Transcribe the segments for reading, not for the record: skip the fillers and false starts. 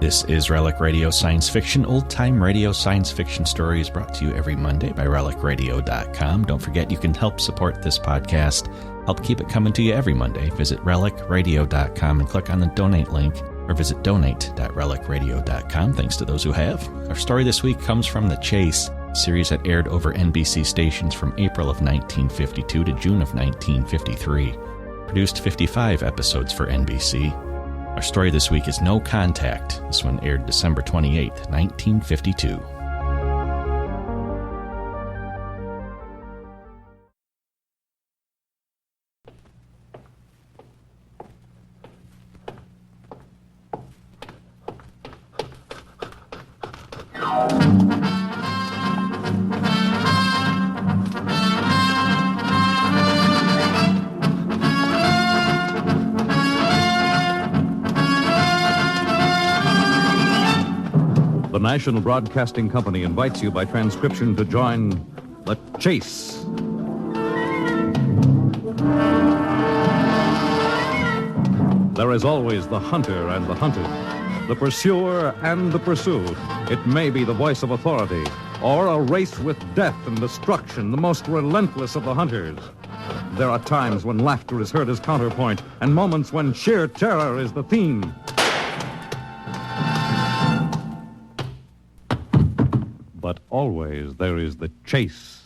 This is Relic Radio Science Fiction, old-time radio science fiction stories brought to you every Monday by relicradio.com. Don't forget you can help support this podcast, help keep it coming to you every Monday. Visit relicradio.com and click on the donate link, or visit donate.relicradio.com. Thanks to those who have. Our story this week comes from The Chase, a series that aired over NBC stations from April of 1952 to June of 1953. Produced 55 episodes for NBC. Our story this week is No Contact. This one aired December 28th, 1952. The National Broadcasting Company invites you by transcription to join The Chase. There is always the hunter and the hunted, the pursuer and the pursued. It may be the voice of authority, or a race with death and destruction, the most relentless of the hunters. There are times when laughter is heard as counterpoint, and moments when sheer terror is the theme. But always there is the chase.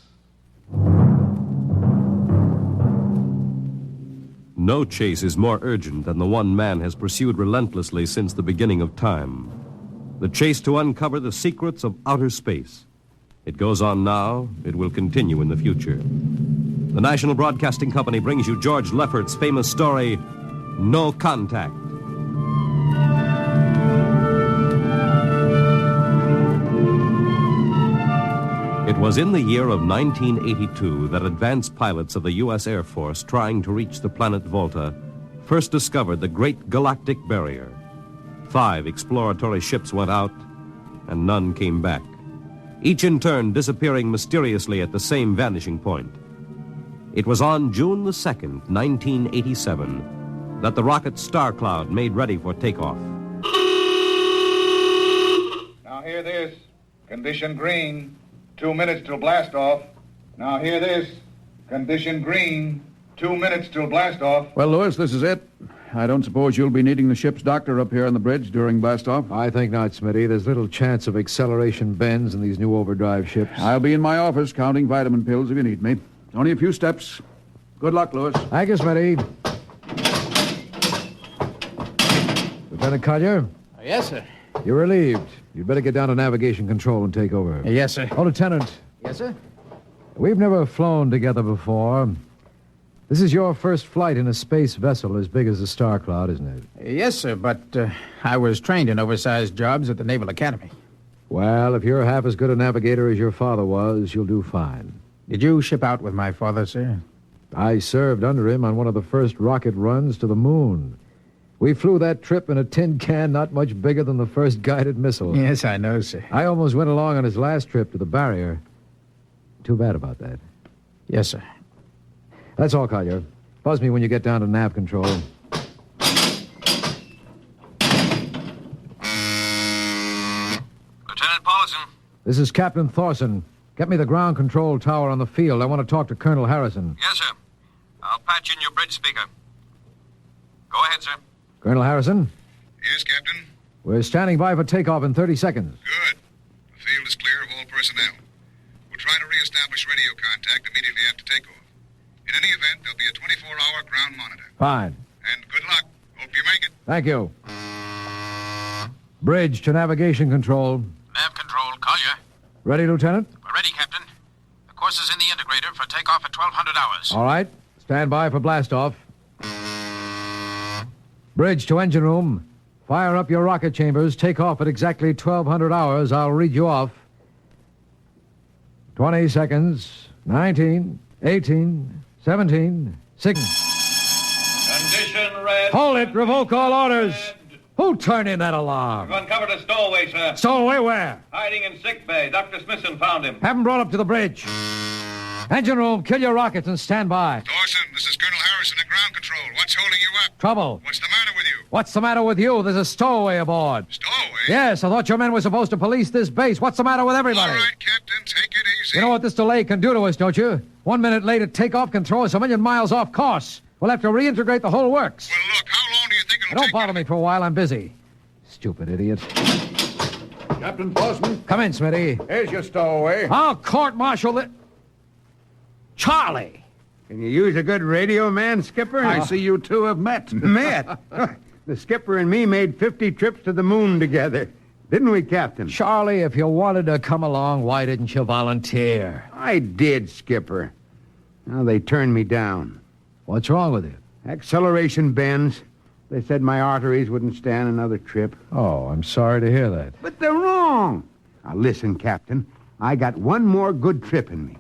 No chase is more urgent than the one man has pursued relentlessly since the beginning of time. The chase to uncover the secrets of outer space. It goes on now. It will continue in the future. The National Broadcasting Company brings you George Lefferts's famous story, No Contact. It was in the year of 1982 that advanced pilots of the U.S. Air Force trying to reach the planet Volta first discovered the Great Galactic Barrier. 5 exploratory ships went out, and none came back, each in turn disappearing mysteriously at the same vanishing point. It was on June the 2nd, 1987, that the rocket Star Cloud made ready for takeoff. Now hear this. Condition green. 2 minutes till blast off. Now hear this. Condition green. 2 minutes till blast off. Well, Lewis, this is it. I don't suppose you'll be needing the ship's doctor up here on the bridge during blast off? I think not, Smitty. There's little chance of acceleration bends in these new overdrive ships. I'll be in my office counting vitamin pills if you need me. Only a few steps. Good luck, Lewis. Thank you, Smitty. Lieutenant Collier? Yes, sir. You're relieved. You'd better get down to navigation control and take over. Yes, sir. Oh, Lieutenant. Yes, sir? We've never flown together before. This is your first flight in a space vessel as big as the Star Cloud, isn't it? Yes, sir, but I was trained in oversized jobs at the Naval Academy. Well, if you're half as good a navigator as your father was, you'll do fine. Did you ship out with my father, sir? I served under him on one of the first rocket runs to the moon. We flew that trip in a tin can not much bigger than the first guided missile. Yes, I know, sir. I almost went along on his last trip to the barrier. Too bad about that. Yes, sir. That's all, Collier. Buzz me when you get down to nav control. Lieutenant Paulson. This is Captain Thorson. Get me the ground control tower on the field. I want to talk to Colonel Harrison. Yes, sir. I'll patch in your bridge speaker. Go ahead, sir. Colonel Harrison? Yes, Captain? We're standing by for takeoff in 30 seconds. Good. The field is clear of all personnel. We'll try to reestablish radio contact immediately after takeoff. In any event, there'll be a 24-hour ground monitor. Fine. And good luck. Hope you make it. Thank you. Bridge to navigation control. Nav control, Collier. Ready, Lieutenant? We're ready, Captain. The course is in the integrator for takeoff at 1200 hours. All right. Stand by for blastoff. Bridge to engine room. Fire up your rocket chambers. Take off at exactly 1200 hours. I'll read you off. 20 seconds. 19, 18, 17, 6. Condition red. Hold it. Revoke all orders. Who turned in that alarm? We've uncovered a stowaway, sir. Stowaway where? Hiding in sick bay. Dr. Smithson found him. Have him brought up to the bridge. Engine room, kill your rockets and stand by. Dawson, this is Colonel Harrison at ground control. What's holding you up? Trouble. What's the matter with you? What's the matter with you? There's a stowaway aboard. Stowaway? Yes, I thought your men were supposed to police this base. What's the matter with everybody? All right, Captain, take it easy. You know what this delay can do to us, don't you? 1 minute late at takeoff can throw us a million miles off course. We'll have to reintegrate the whole works. Well, look, how long do you think it'll Don't take? bother me for a while. I'm busy. Stupid idiot. Captain Bosman, Come in, Smitty. here's your stowaway. I'll court-martial the... Charlie! Can you use a good radio man, Skipper? I see you two have met. Met. The skipper and me made 50 trips to the moon together. Didn't we, Captain? Charlie, if you wanted to come along, why didn't you volunteer? I did, Skipper. Now they turned me down. What's wrong with you? Acceleration bends. They said my arteries wouldn't stand another trip. Oh, I'm sorry to hear that. But they're wrong. Now listen, Captain. I got one more good trip in me.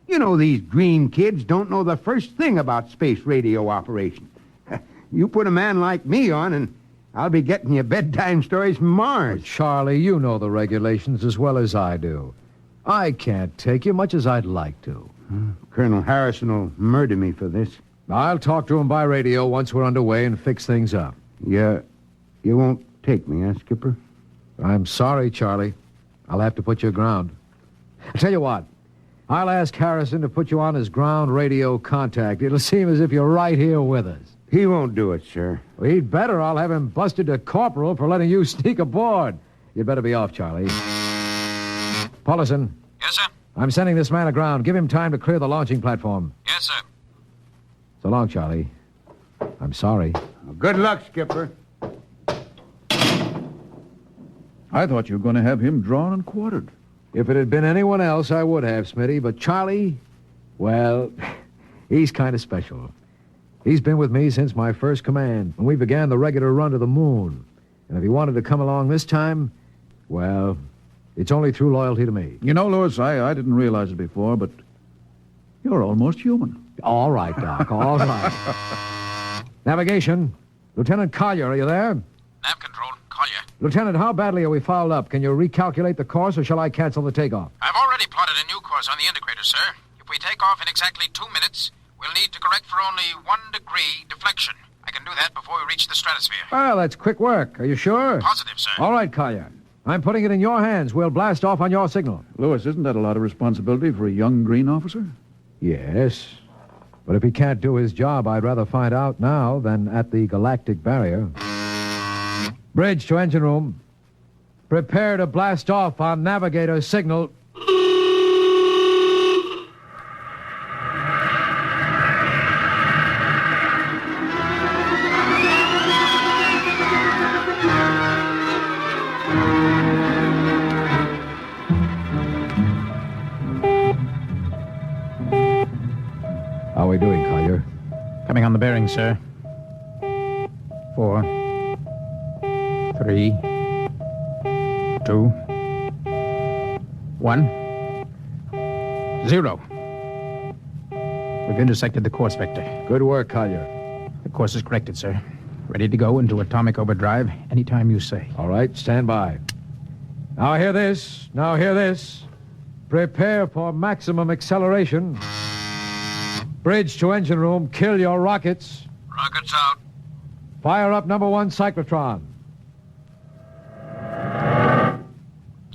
You know these green kids don't know the first thing about space radio operation. You put a man like me on, and I'll be getting you bedtime stories from Mars. Charlie, you know the regulations as well as I do. I can't take you much as I'd like to. Colonel Harrison will murder me for this. I'll talk to him by radio once we're underway and fix things up. You won't take me, huh, Skipper? I'm sorry, Charlie. I'll have to put you aground. I'll tell you what. I'll ask Harrison to put you on his ground radio contact. It'll seem as if you're right here with us. He won't do it, sir. Well, he'd better. I'll have him busted to corporal for letting you sneak aboard. You'd better be off, Charlie. Paulison. Yes, sir? I'm sending this man aground. Give him time to clear the launching platform. Yes, sir. So long, Charlie. I'm sorry. Well, good luck, Skipper. I thought you were going to have him drawn and quartered. If it had been anyone else, I would have, Smitty. But Charlie, well, he's kind of special. He's been with me since my first command, when we began the regular run to the moon. And if he wanted to come along this time, well, it's only through loyalty to me. You know, Louis, I didn't realize it before, but you're almost human. All right, Doc, all right. Navigation. Lieutenant Collier, are you there? Nav control. Collier. Lieutenant, how badly are we fouled up? Can you recalculate the course, or shall I cancel the takeoff? I've already plotted a new course on the indicator, sir. If we take off in exactly 2 minutes, we'll need to correct for only 1 degree deflection. I can do that before we reach the stratosphere. Well, that's quick work. Are you sure? Positive, sir. All right, Collier. I'm putting it in your hands. We'll blast off on your signal. Louis, isn't that a lot of responsibility for a young green officer? Yes. But if he can't do his job, I'd rather find out now than at the galactic barrier. Bridge to engine room. Prepare to blast off on navigator signal. How are we doing, Collier? Coming on the bearing, sir. 4, 3, 2, 1, 0. We've intersected the course vector. Good work, Collier. The course is corrected, sir. Ready to go into atomic overdrive anytime you say. All right, stand by. Now hear this. Now hear this. Prepare for maximum acceleration. Bridge to engine room. Kill your rockets. Rockets out. Fire up number 1 cyclotron.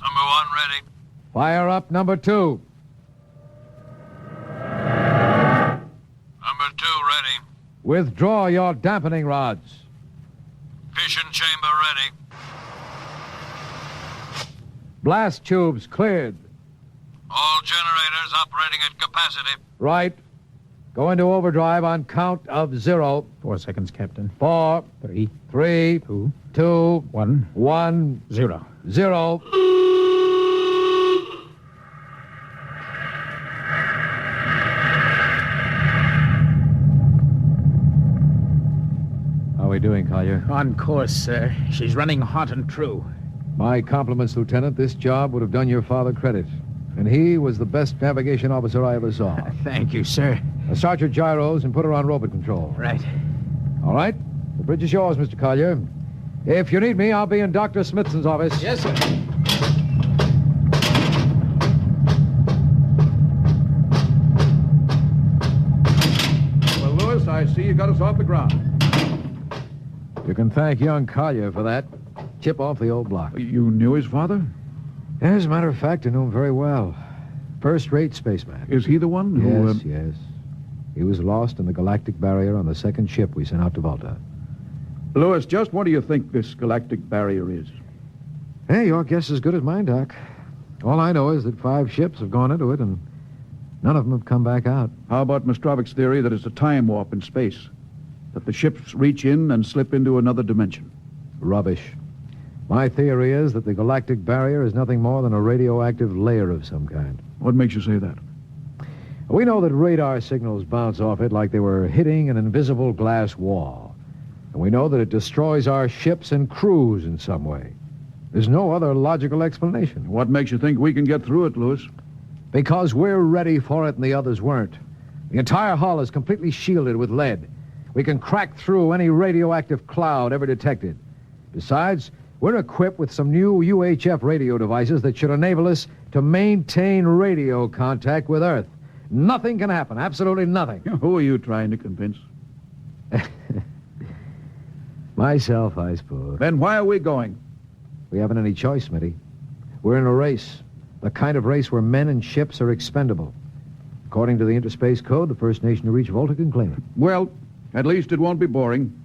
Number 1 ready. Fire up number 2. Number 2 ready. Withdraw your dampening rods. Fission chamber ready. Blast tubes cleared. All generators operating at capacity. Right. Go into overdrive on count of 0. 4 seconds, Captain. 4, 3, 3, 2, 2, 1, 1, 0. 0. How are we doing, Collier? On course, sir. She's running hot and true. My compliments, Lieutenant. This job would have done your father credit. And he was the best navigation officer I ever saw. Thank you, sir. Start your gyros and put her on robot control. Right. All right. The bridge is yours, Mr. Collier. If you need me, I'll be in Dr. Smithson's office. Yes, sir. Well, Louis, I see you got us off the ground. You can thank young Collier for that. Chip off the old block. You knew his father? As a matter of fact, I knew him very well. First-rate spaceman. Is he the one who... Yes. He was lost in the galactic barrier on the second ship we sent out to Volta. Lewis, just what do you think this galactic barrier is? Hey, your guess is as good as mine, Doc. All I know is that 5 ships have gone into it, and none of them have come back out. How about Mostrovic's theory that it's a time warp in space? That the ships reach in and slip into another dimension? Rubbish. My theory is that the galactic barrier is nothing more than a radioactive layer of some kind. What makes you say that? We know that radar signals bounce off it like they were hitting an invisible glass wall. And we know that it destroys our ships and crews in some way. There's no other logical explanation. What makes you think we can get through it, Lewis? Because we're ready for it and the others weren't. The entire hull is completely shielded with lead. We can crack through any radioactive cloud ever detected. Besides, we're equipped with some new UHF radio devices that should enable us to maintain radio contact with Earth. Nothing can happen, absolutely nothing. Who are you trying to convince? Myself, I suppose. Then why are we going? We haven't any choice, Smitty. We're in a race. The kind of race where men and ships are expendable. According to the Interspace Code, the first nation to reach Volta can claim it. Well, at least it won't be boring.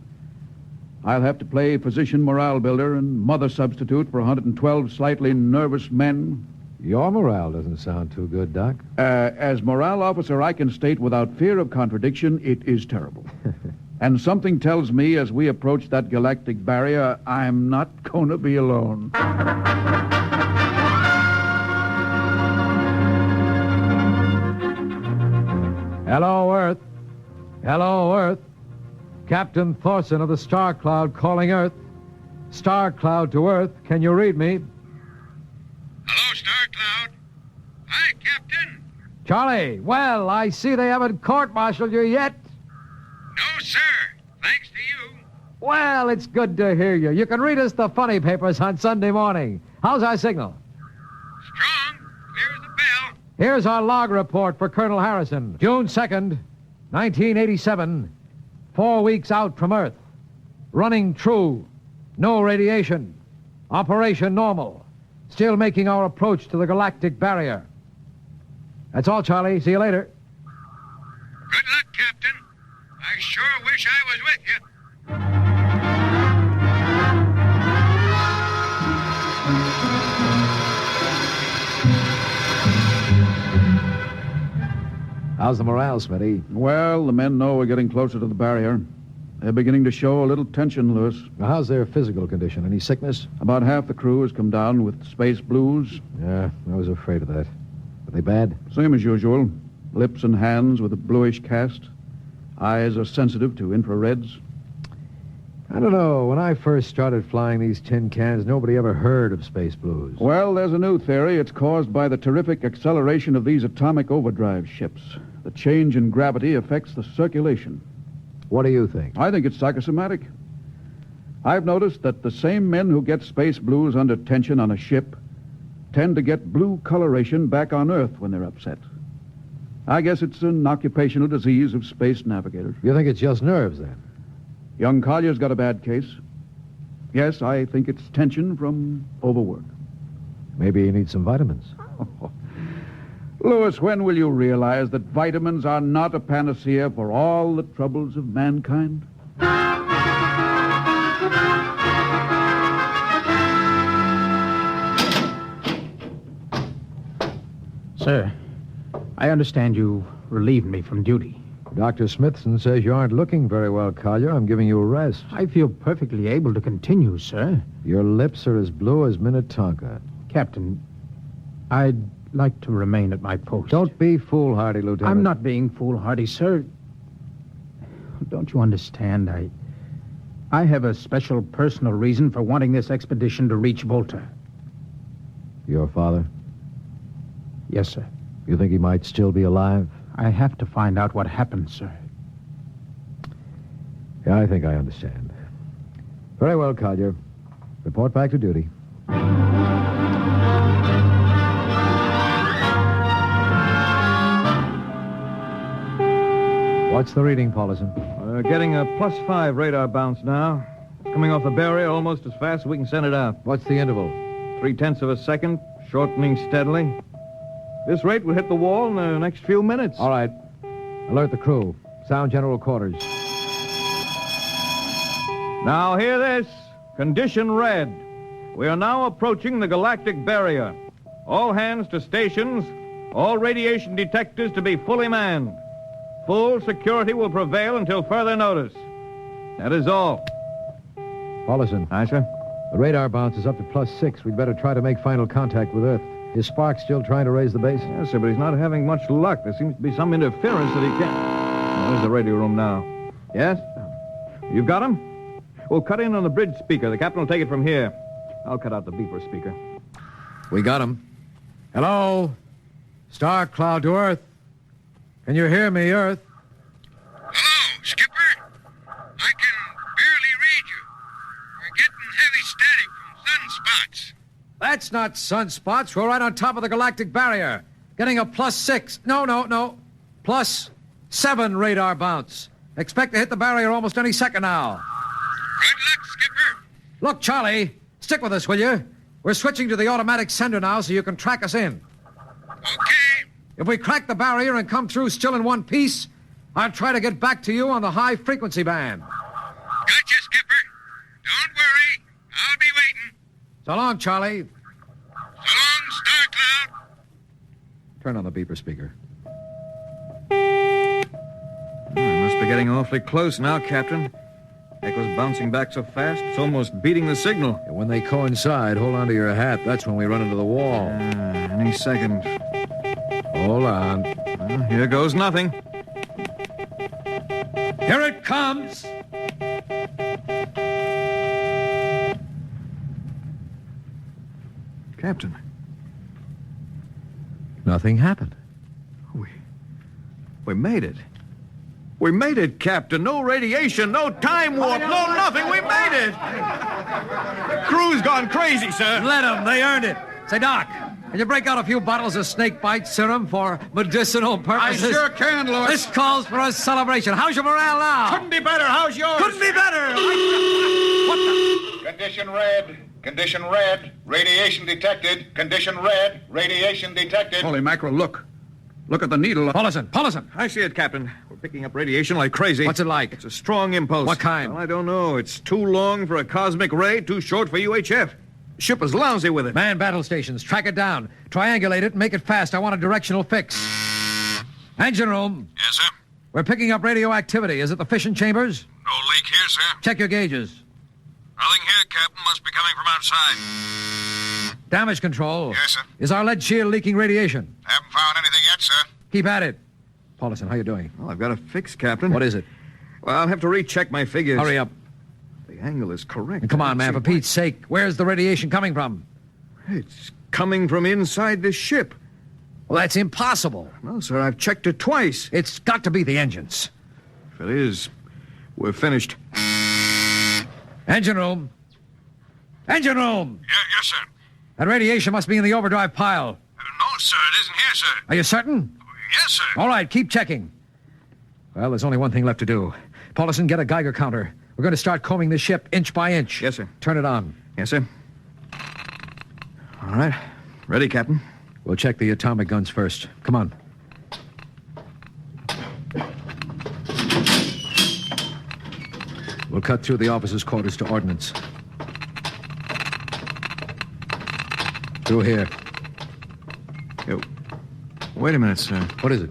I'll have to play physician morale builder and mother substitute for 112 slightly nervous men. Your morale doesn't sound too good, Doc. As morale officer, I can state without fear of contradiction, it is terrible. And something tells me as we approach that galactic barrier, I'm not going to be alone. Hello, Earth. Hello, Earth. Captain Thorson of the Star Cloud calling Earth. Star Cloud to Earth. Can you read me? Hello, Star Cloud. Hi, Captain. Charlie, well, I see they haven't court-martialed you yet. No, sir. Thanks to you. Well, it's good to hear you. You can read us the funny papers on Sunday morning. How's our signal? Strong. Clear as a bell. Here's our log report for Colonel Harrison. June 2nd, 1987. 4 weeks out from Earth. Running true. No radiation. Operation normal. Still making our approach to the galactic barrier. That's all, Charlie. See you later. Good luck, Captain. I sure wish I was with you. How's the morale, Smitty? Well, the men know we're getting closer to the barrier. They're beginning to show a little tension, Lewis. Now, how's their physical condition? Any sickness? About half the crew has come down with space blues. Yeah, I was afraid of that. Are they bad? Same as usual. Lips and hands with a bluish cast. Eyes are sensitive to infrareds. I don't know. When I first started flying these tin cans, nobody ever heard of space blues. Well, there's a new theory. It's caused by the terrific acceleration of these atomic overdrive ships. The change in gravity affects the circulation. What do you think? I think it's psychosomatic. I've noticed that the same men who get space blues under tension on a ship tend to get blue coloration back on Earth when they're upset. I guess it's an occupational disease of space navigators. You think it's just nerves, then? Young Collier's got a bad case. Yes, I think it's tension from overwork. Maybe you need some vitamins. Lewis, when will you realize that vitamins are not a panacea for all the troubles of mankind? Sir, I understand you relieved me from duty. Dr. Smithson says you aren't looking very well, Collier. I'm giving you a rest. I feel perfectly able to continue, sir. Your lips are as blue as Minnetonka. Captain, I'd like to remain at my post. Don't be foolhardy, Lieutenant. I'm not being foolhardy, sir. Don't you understand? I have a special personal reason for wanting this expedition to reach Volta. Your father? Yes, sir. You think he might still be alive? I have to find out what happened, sir. Yeah, I think I understand. Very well, Collier. Report back to duty. What's the reading, Paulison? We're getting a +5 radar bounce now. Coming off the barrier almost as fast as we can send it out. What's the interval? 0.3 of a second, shortening steadily. This rate will hit the wall in the next few minutes. All right. Alert the crew. Sound general quarters. Now hear this. Condition red. We are now approaching the galactic barrier. All hands to stations. All radiation detectors to be fully manned. Full security will prevail until further notice. That is all. Paulison. Aye, sir. The radar bounce is up to +6. We'd better try to make final contact with Earth. Is Spark still trying to raise the base? Yes, sir, but he's not having much luck. There seems to be some interference that he can't... Oh, there's the radio room now. Yes? You've got him? We'll cut in on the bridge speaker. The captain will take it from here. I'll cut out the beeper speaker. We got him. Hello? Star Cloud to Earth. Can you hear me, Earth? Hello, Skipper. I can barely read you. We're getting heavy static from sunspots. That's not sunspots. We're right on top of the galactic barrier. Getting a +6. No. +7 radar bounce. Expect to hit the barrier almost any second now. Good luck, Skipper. Look, Charlie, stick with us, will you? We're switching to the automatic sender now so you can track us in. Okay. If we crack the barrier and come through still in one piece, I'll try to get back to you on the high-frequency band. Gotcha, Skipper. Don't worry. I'll be waiting. So long, Charlie. So long, Star Cloud. Turn on the beeper speaker. We must be getting awfully close now, Captain. Echo's bouncing back so fast, it's almost beating the signal. And when they coincide, hold on to your hat. That's when we run into the wall. Any second. Hold on. Well, here goes nothing. Here it comes! Captain. Nothing happened. We made it. We made it, Captain. No radiation, no time warp, no nothing. We made it. Crew's gone crazy, sir. Let them. They earned it. Say, Doc, can you break out a few bottles of snake bite serum for medicinal purposes? I sure can, Lord. This calls for a celebration. How's your morale now? Couldn't be better. How's yours? Couldn't be better. What the? Condition red. Condition red. Radiation detected. Condition red. Radiation detected. Holy mackerel, look. Look at the needle. Paulison. I see it, Captain. We're picking up radiation like crazy. What's it like? It's a strong impulse. What kind? Well, I don't know. It's too long for a cosmic ray, too short for UHF. The ship is lousy with it. Man battle stations. Track it down. Triangulate it and make it fast. I want a directional fix. Engine room. Yes, sir. We're picking up radioactivity. Is it the fission chambers? No leak here, sir. Check your gauges. Nothing here, Captain. Must be coming from outside. Damage control. Yes, sir. Is our lead shield leaking radiation? Haven't found anything yet, sir. Keep at it. Paulison, how you doing? Well, I've got a fix, Captain. What is it? Well, I'll have to recheck my figures. Hurry up. The angle is correct. And come on, man, for Pete's sake. Where's the radiation coming from? It's coming from inside the ship. Well, that's impossible. No, sir, I've checked it twice. It's got to be the engines. If it is, we're finished. Engine room. Engine room! Yes, sir. That radiation must be in the overdrive pile. No, sir, it isn't here, sir. Are you certain? Yes, sir. All right, keep checking. Well, there's only one thing left to do. Paulison, get a Geiger counter. We're going to start combing the ship inch by inch. Yes, sir. Turn it on. Yes, sir. All right. Ready, Captain. We'll check the atomic guns first. Come on. We'll cut through the officers' quarters to ordnance. Through here. Yo, wait a minute, sir. What is it?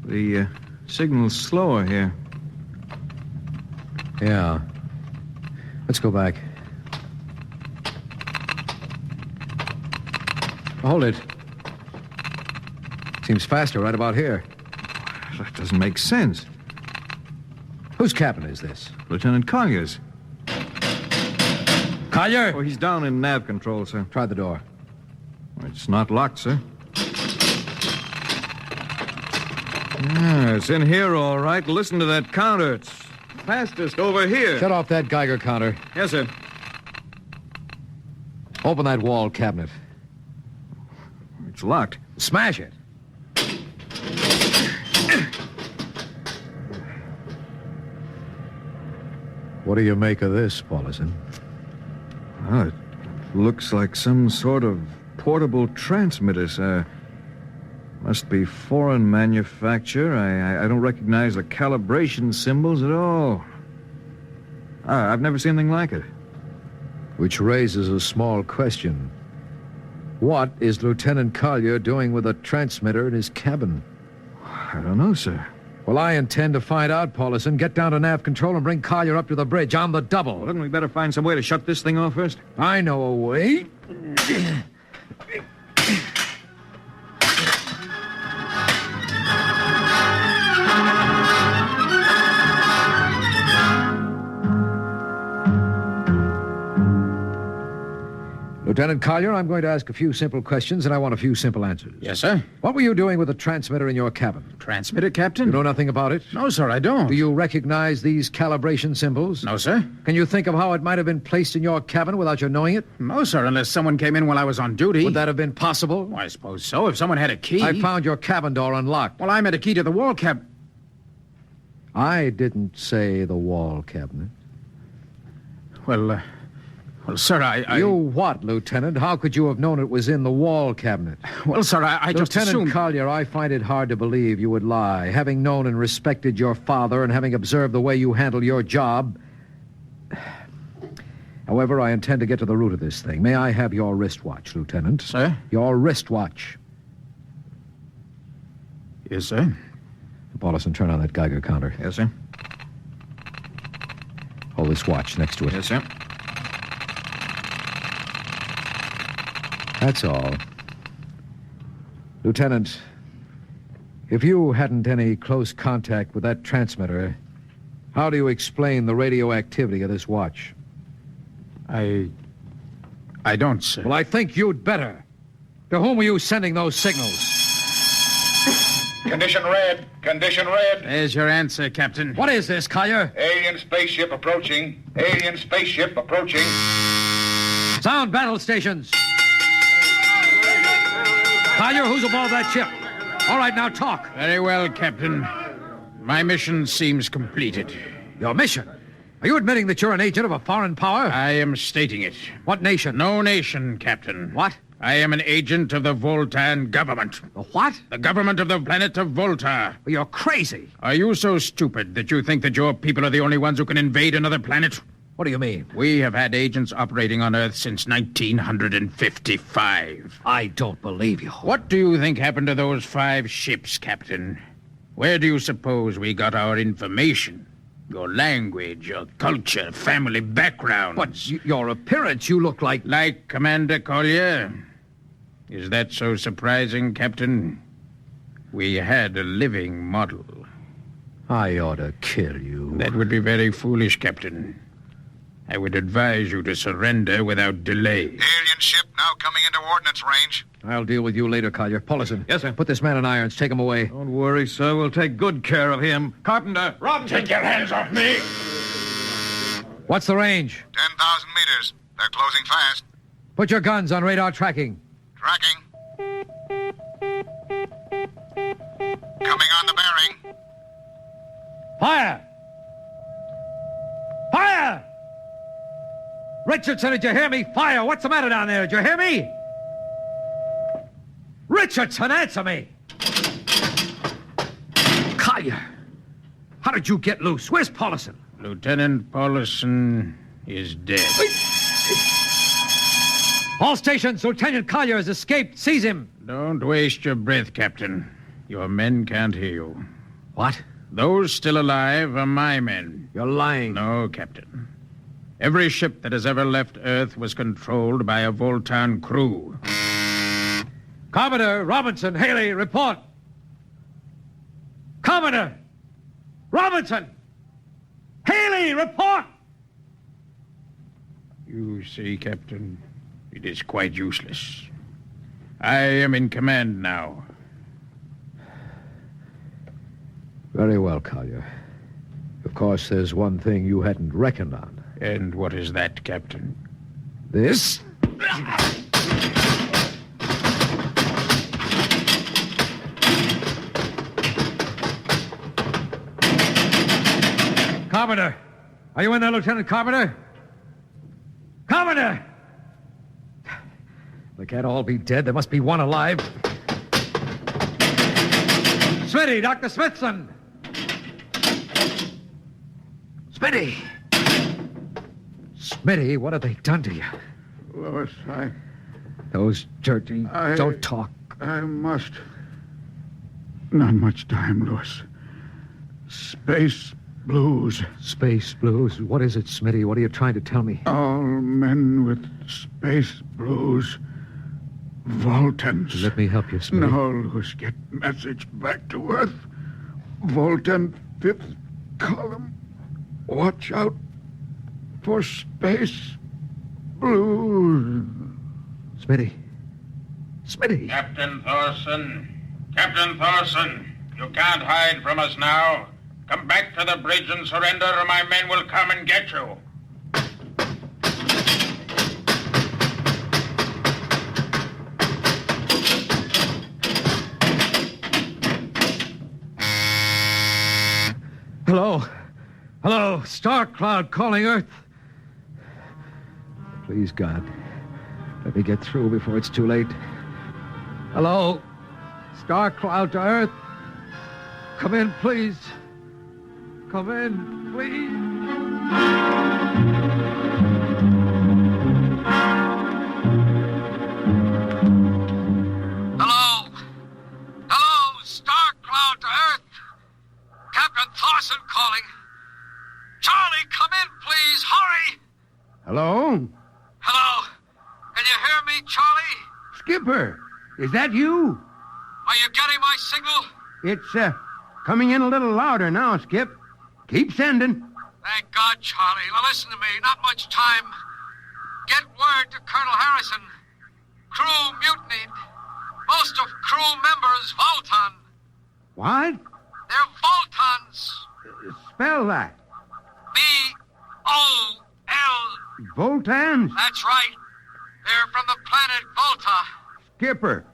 The signal's slower here. Yeah. Let's go back. Hold it. Seems faster right about here. That doesn't make sense. Whose cabin is this? Lieutenant Collier's. Collier? Oh, he's down in nav control, sir. Try the door. It's not locked, sir. Yeah, it's in here, all right. Listen to that counter. It's fastest over here. Shut off that Geiger counter. Yes, sir. Open that wall cabinet. It's locked. Smash it. What do you make of this, Paulison? Oh, it looks like some sort of portable transmitter, sir. Must be foreign manufacture. I don't recognize the calibration symbols at all. I've never seen anything like it. Which raises a small question. What is Lieutenant Collier doing with a transmitter in his cabin? I don't know, sir. Well, I intend to find out, Paulison. Get down to nav control and bring Collier up to the bridge on the double. Well, hadn't we better find some way to shut this thing off first? I know a way. Lieutenant Collier, I'm going to ask a few simple questions, and I want a few simple answers. Yes, sir. What were you doing with the transmitter in your cabin? Transmitter, Captain? You know nothing about it? No, sir, I don't. Do you recognize these calibration symbols? No, sir. Can you think of how it might have been placed in your cabin without your knowing it? No, sir, unless someone came in while I was on duty. Would that have been possible? Well, I suppose so, if someone had a key. I found your cabin door unlocked. Well, I had a key to the wall cabinet. I didn't say the wall cabinet. Well, sir, I... You what, Lieutenant? How could you have known it was in the wall cabinet? Well, sir, I just assumed... Lieutenant Collier, I find it hard to believe you would lie. Having known and respected your father and having observed the way you handle your job... However, I intend to get to the root of this thing. May I have your wristwatch, Lieutenant? Sir? Your wristwatch. Yes, sir. Paulison, turn on that Geiger counter. Yes, sir. Hold this watch next to it. Yes, sir. That's all. Lieutenant, if you hadn't any close contact with that transmitter, how do you explain the radioactivity of this watch? I don't, sir. Well, I think you'd better. To whom were you sending those signals? Condition red. Condition red. There's your answer, Captain. What is this, Collier? Alien spaceship approaching. Alien spaceship approaching. Sound battle stations. Collier, who's aboard that ship? All right, now talk. Very well, Captain. My mission seems completed. Your mission? Are you admitting that you're an agent of a foreign power? I am stating it. What nation? No nation, Captain. What? I am an agent of the Voltan government. The what? The government of the planet of Volta. Well, you're crazy. Are you so stupid that you think that your people are the only ones who can invade another planet? What do you mean? We have had agents operating on Earth since 1955. I don't believe you. What do you think happened to those 5 ships, Captain? Where do you suppose we got our information? Your language, your culture, family background. But your appearance, you look like... Like Commander Collier? Is that so surprising, Captain? We had a living model. I ought to kill you. That would be very foolish, Captain. I would advise you to surrender without delay. Alien ship now coming into ordnance range. I'll deal with you later, Collier. Paulison. Yes, sir. Put this man in irons. Take him away. Don't worry, sir. We'll take good care of him. Carpenter, Robinson. Take your hands off me! What's the range? 10,000 meters. They're closing fast. Put your guns on radar tracking. Tracking. Coming on the bearing. Fire! Fire! Richardson, did you hear me? Fire! What's the matter down there? Did you hear me? Richardson, answer me! Collier, how did you get loose? Where's Paulison? Lieutenant Paulison is dead. All stations, Lieutenant Collier has escaped. Seize him. Don't waste your breath, Captain. Your men can't hear you. What? Those still alive are my men. You're lying. No, Captain. Every ship that has ever left Earth was controlled by a Voltan crew. Commodore Robinson, Haley, report. Commodore Robinson, Haley, report. You see, Captain, it is quite useless. I am in command now. Very well, Collier. Of course, there's one thing you hadn't reckoned on. And what is that, Captain? This? Commodore, Are you in there, Lieutenant Carpenter? Carpenter! They can't all be dead. There must be one alive. Smitty, Dr. Smithson! Smitty! Smitty, what have they done to you? Lois, Those dirty... Don't talk. I must. Not much time, Lois. Space blues. Space blues? What is it, Smitty? What are you trying to tell me? All men with space blues. Voltans. Let me help you, Smitty. No, Lois, get message back to Earth. Voltan, 5th column. Watch out for space blues. Smitty. Smitty. Captain Thorson, you can't hide from us now. Come back to the bridge and surrender, or my men will come and get you. Hello? Hello? Star Cloud calling Earth. Please, God, let me get through before it's too late. Hello? Star Cloud to Earth. Come in, please. Come in, please. Hello? Hello, Star Cloud to Earth. Captain Thorson calling. Charlie, come in, please. Hurry. Hello? Hello? Can you hear me, Charlie? Skipper, is that you? Are you getting my signal? It's, coming in a little louder now, Skip. Keep sending. Thank God, Charlie. Now listen to me. Not much time. Get word to Colonel Harrison. Crew mutinied. Most of crew members Voltan. What? They're Voltans. Spell that. V-O-L. Voltans? That's right. They're from the planet Volta. Skipper,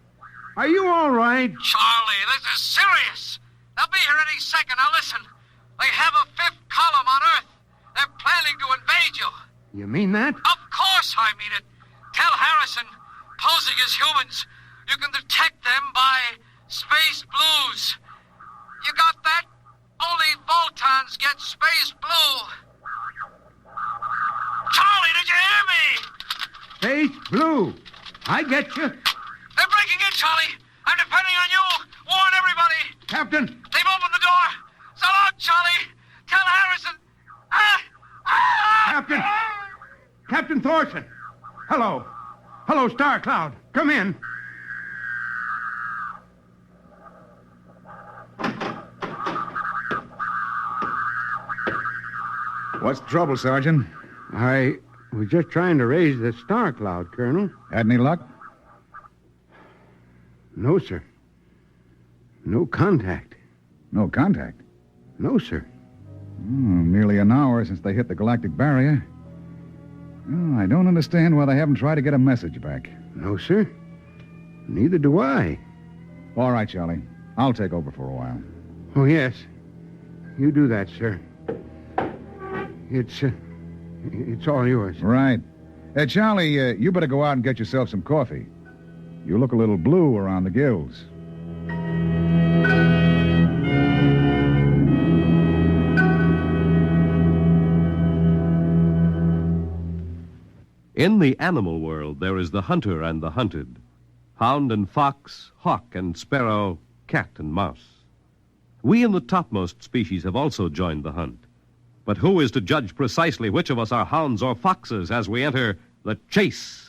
are you all right? Charlie, this is serious. They'll be here any second. Now listen. They have a 5th column on Earth. They're planning to invade you. You mean that? Of course I mean it. Tell Harrison, posing as humans, you can detect them by space blues. You got that? Only Voltans get space blue. Charlie, did you hear me? Space blue. I get you. They're breaking in, Charlie. I'm depending on you. Warn everybody. Captain. They've opened the door. So long, Charlie. Tell Harrison. Captain. Captain Thorson. Hello. Hello, Star Cloud. Come in. What's the trouble, Sergeant? I was just trying to raise the Star Cloud, Colonel. Had any luck? No, sir. No contact. No contact? No, sir. Nearly an hour since they hit the galactic barrier. I don't understand why they haven't tried to get a message back. No, sir. Neither do I. All right, Charlie. I'll take over for a while. Oh, yes. You do that, sir. It's all yours. Right. Charlie, you better go out and get yourself some coffee. You look a little blue around the gills. In the animal world, there is the hunter and the hunted. Hound and fox, hawk and sparrow, cat and mouse. We in the topmost species have also joined the hunt. But who is to judge precisely which of us are hounds or foxes as we enter the chase?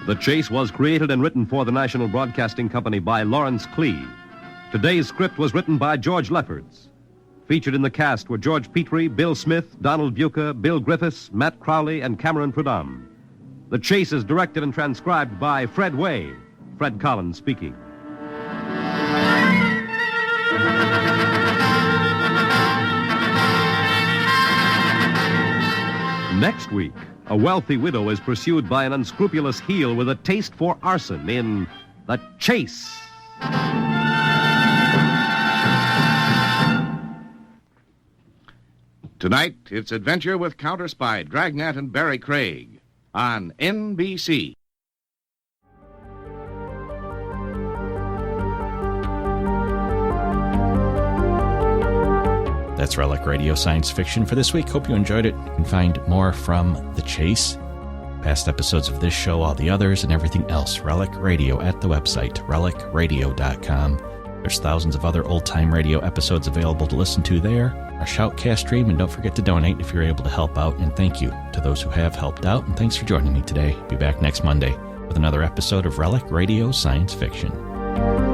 The Chase was created and written for the National Broadcasting Company by Lawrence Clee. Today's script was written by George Lefferts. Featured in the cast were George Petrie, Bill Smith, Donald Buca, Bill Griffiths, Matt Crowley, and Cameron Prudhomme. The Chase is directed and transcribed by Fred Way. Fred Collins speaking. Next week, a wealthy widow is pursued by an unscrupulous heel with a taste for arson in The Chase. Tonight, it's Adventure with Counter Spy Dragnet and Barry Craig on NBC. That's Relic Radio Science Fiction for this week. Hope you enjoyed it. You can find more from The Chase, past episodes of this show, all the others, and everything else. Relic Radio at the website, relicradio.com. There's thousands of other old-time radio episodes available to listen to there. Our Shoutcast stream, and don't forget to donate if you're able to help out. And thank you to those who have helped out, and thanks for joining me today. Be back next Monday with another episode of Relic Radio Science Fiction.